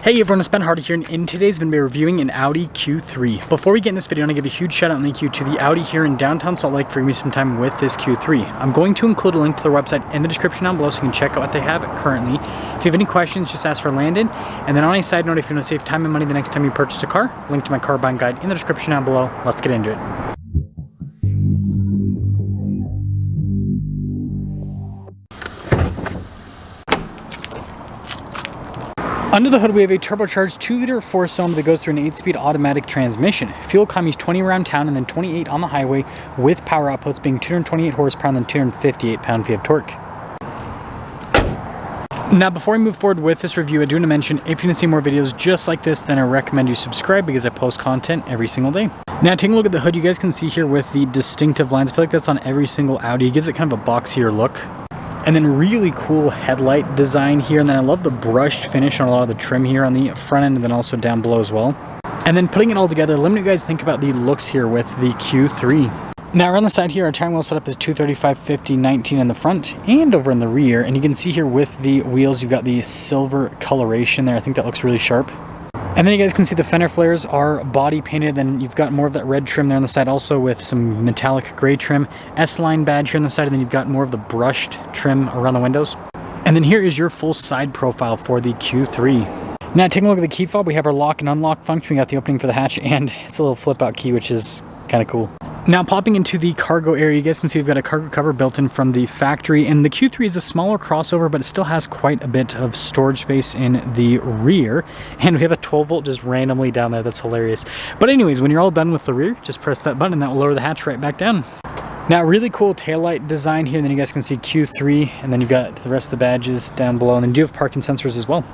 Hey everyone, it's Ben Hardy here, and in today's video, we're reviewing an Audi Q3. Before we get in this video, I want to give a huge shout out and thank you to the Audi here in downtown Salt Lake for giving me some time with this Q3. I'm going to include a link to their website in the description down below so you can check out what they have currently. If you have any questions, just ask for Landon. And then on a side note, if you want to save time and money the next time you purchase a car, link to my car buying guide in the description down below. Let's get into it. Under the hood, we have a turbocharged 2-liter 4-cylinder that goes through an 8-speed automatic transmission. Fuel economy is 20 around town and then 28 on the highway, with power outputs being 228 horsepower and then 258 pound-feet of torque. Now, before we move forward with this review, I do want to mention, if you want to see more videos just like this, then I recommend you subscribe because I post content every single day. Now, taking a look at the hood, you guys can see here with the distinctive lines. I feel like that's on every single Audi. It gives it kind of a boxier look. And then really cool headlight design here. And then I love the brushed finish on a lot of the trim here on the front end and then also down below as well. And then putting it all together, let me know what you guys think about the looks here with the Q3. Now around the side here, our tire wheel setup is 235, 50, 19 in the front and over in the rear. And you can see here with the wheels, you've got the silver coloration there. I think that looks really sharp. And then you guys can see the fender flares are body painted. Then you've got more of that red trim there on the side, also with some metallic gray trim. S-line badge here on the side, and then you've got more of the brushed trim around the windows. And then here is your full side profile for the Q3. Now taking a look at the key fob, we have our lock and unlock function. We got the opening for the hatch, and it's a little flip out key, which is kind of cool. Now popping into the cargo area, you guys can see we've got a cargo cover built in from the factory, and the Q3 is a smaller crossover, but it still has quite a bit of storage space in the rear. And we have a 12 volt just randomly down there. That's hilarious. But anyways, when you're all done with the rear, just press that button and that will lower the hatch right back down. Now really cool taillight design here, and then you guys can see Q3, and then you've got the rest of the badges down below, and then you do have parking sensors as well.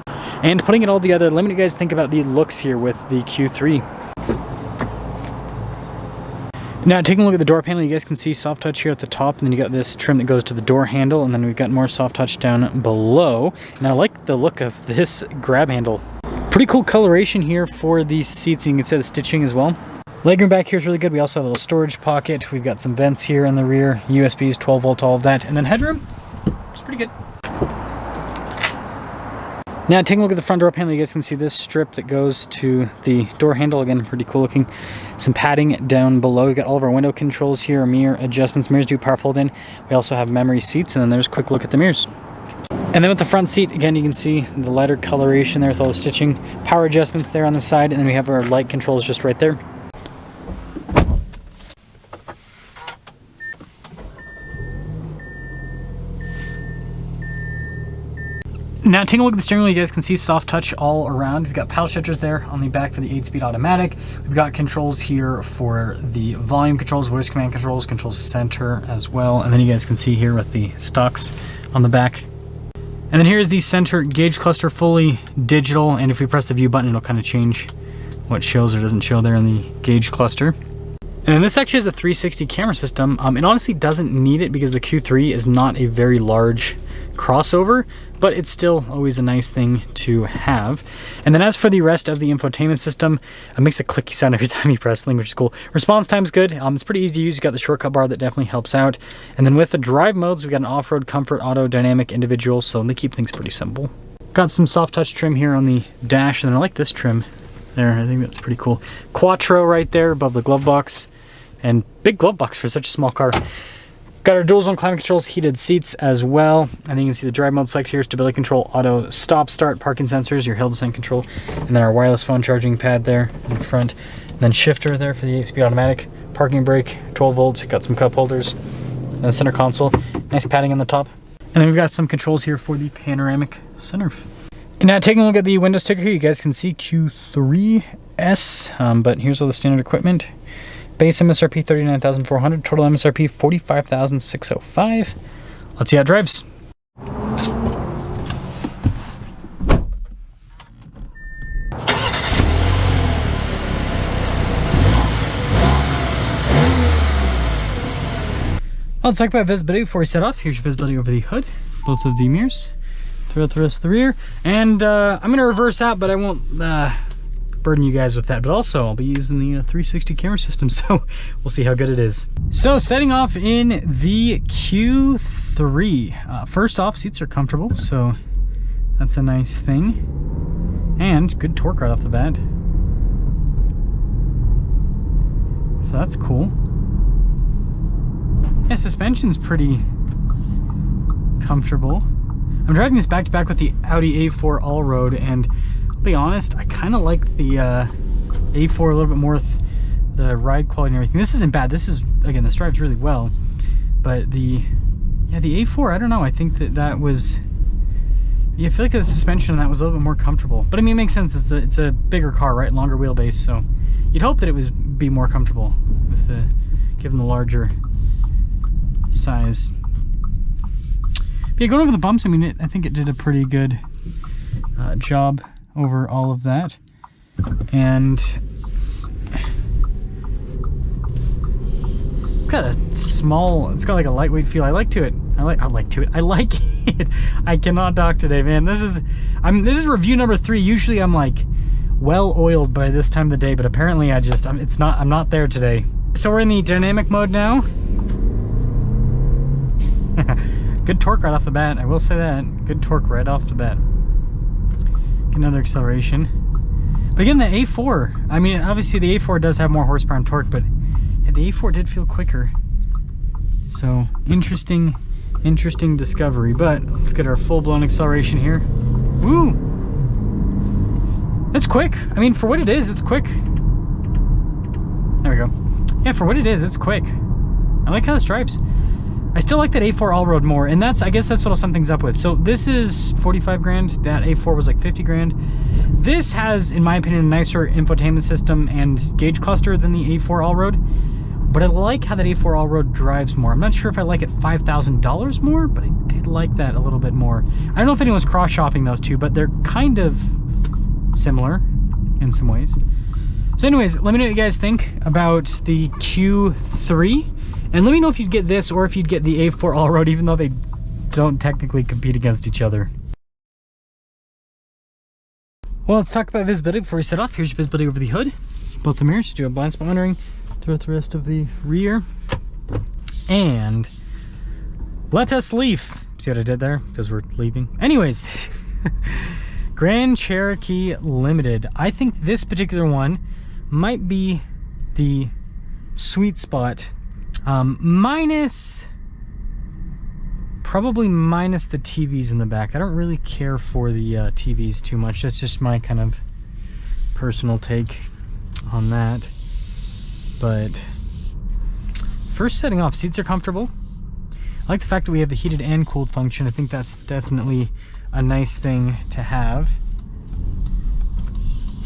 And putting it all together, let me know what you guys think about the looks here with the Q3. Now taking a look at the door panel, you guys can see soft touch here at the top, and then you got this trim that goes to the door handle, and then we've got more soft touch down below. And I like the look of this grab handle. Pretty cool coloration here for these seats. You can see the stitching as well. Legroom back here is really good. We also have a little storage pocket. We've got some vents here in the rear, USBs, 12 volt, all of that. And then headroom, it's pretty good. Now taking a look at the front door panel, you guys can see this strip that goes to the door handle. Again, pretty cool looking. Some padding down below. We've got all of our window controls here, mirror adjustments. Mirrors do power fold in. We also have memory seats, and then there's a quick look at the mirrors. And then with the front seat, again, you can see the lighter coloration there with all the stitching. Power adjustments there on the side, and then we have our light controls just right there. Now taking a look at the steering wheel, you guys can see soft touch all around. We've got paddle shifters there on the back for the 8-speed automatic. We've got controls here for the volume controls, voice command controls, controls to center as well. And then you guys can see here with the stocks on the back. And then here's the center gauge cluster, fully digital. And if we press the view button, it'll kind of change what shows or doesn't show there in the gauge cluster. And then this actually has a 360 camera system. It honestly doesn't need it because the Q3 is not a very large crossover, but it's still always a nice thing to have. And then as for the rest of the infotainment system, it makes a clicky sound every time you press the link, which is cool. Response time's good. It's pretty easy to use. You've got the shortcut bar that definitely helps out. And then with the drive modes, we've got an off-road, comfort, auto, dynamic, individual, so they keep things pretty simple. Got some soft touch trim here on the dash, and then I like this trim there. I think that's pretty cool. Quattro right there above the glove box. And big glove box for such a small car. Got our dual zone climate controls, heated seats as well. And then you can see the drive mode select here, stability control, auto stop start, parking sensors, your hill descent control, and then our wireless phone charging pad there in front. And then shifter there for the 8-speed automatic, parking brake, 12 volts, got some cup holders, and the center console, nice padding on the top. And then we've got some controls here for the panoramic sunroof. And now taking a look at the window sticker here, you guys can see Q3S, but here's all the standard equipment. Base MSRP $39,400, total MSRP $45,605. Let's see how it drives. Let's talk about visibility before we set off. Here's your visibility over the hood, both of the mirrors, throughout the rest of the rear. And I'm going to reverse out, but I won't burden you guys with that, but also I'll be using the 360 camera system, so we'll see how good it is. So setting off in the Q3, first off, seats are comfortable, so that's a nice thing. And good torque right off the bat. So that's cool. Yeah, suspension's pretty comfortable. I'm driving this back to back with the Audi A4 all-road, and I'll be honest, I kind of like the A4 a little bit more with the ride quality and everything. This isn't bad. This is, again, this drives really well. But the A4, I don't know. I think that was, yeah, I feel like the suspension on that was a little bit more comfortable. But I mean, it makes sense. It's a bigger car, right? Longer wheelbase, so you'd hope that it would be more comfortable with given the larger size. But yeah, going over the bumps, I mean, I think it did a pretty good job over all of that. And it's got like a lightweight feel. I like it. I cannot talk today, man. This is review number 3. Usually I'm like well oiled by this time of the day, but apparently I'm not there today. So we're in the dynamic mode now. Good torque right off the bat, I will say that. Good torque right off the bat. Get another acceleration. But again, the A4, I mean, obviously the A4 does have more horsepower and torque, but yeah, the A4 did feel quicker. So interesting discovery. But let's get our full-blown acceleration here. Woo! It's quick. I mean, for what it is, it's quick. There we go. Yeah, for what it is, it's quick. I like how this drives. I still like that A4 all-road more, and I guess that's what'll sum things up with. So this is 45 grand. That A4 was like 50 grand. This has, in my opinion, a nicer infotainment system and gauge cluster than the A4 all-road. But I like how that A4 all-road drives more. I'm not sure if I like it $5,000 more, but I did like that a little bit more. I don't know if anyone's cross-shopping those two, but they're kind of similar in some ways. So anyways, let me know what you guys think about the Q3. And let me know if you'd get this or if you'd get the A4 all-road, even though they don't technically compete against each other. Well, let's talk about visibility before we set off. Here's your visibility over the hood. Both the mirrors, do a blind spot monitoring throughout the rest of the rear. And let us leave. See what I did there? Because we're leaving. Anyways, Grand Cherokee Limited. I think this particular one might be the sweet spot. Probably minus the TVs in the back. I don't really care for the TVs too much. That's just my kind of personal take on that. But first, setting off, seats are comfortable. I like the fact that we have the heated and cooled function. I think that's definitely a nice thing to have.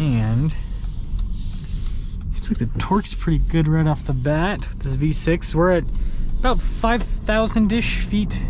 And seems like the torque's pretty good right off the bat with this V6. We're at about 5,000-ish feet